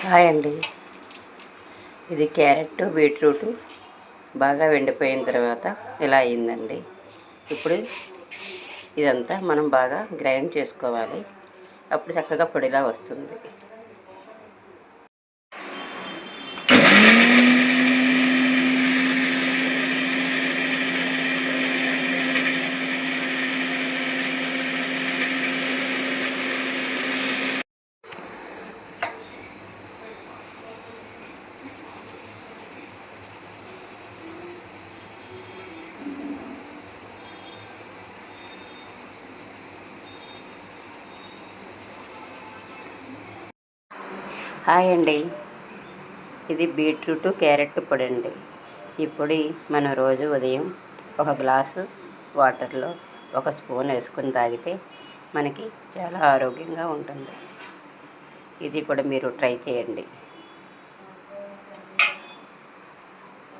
Hi అండి. ఇది carrot beetroot బాగా వెండిపోయిన తర్వాత ఇలా అయిందండి. ఇప్పుడు ఇదంతా మనం బాగా గ్రైండ్ చేసుకోవాలి. అప్పుడు చక్కగా పొడిలా వస్తుంది. హాయ్ అండి. ఇది బీట్రూట్ క్యారెట్ పొడి అండి. ఈ పొడి మనం రోజు ఉదయం ఒక గ్లాసు వాటర్లో 1 స్పూన్ వేసుకొని తాగితే మనకి చాలా ఆరోగ్యంగా ఉంటుంది. ఇది కూడా మీరు ట్రై చేయండి.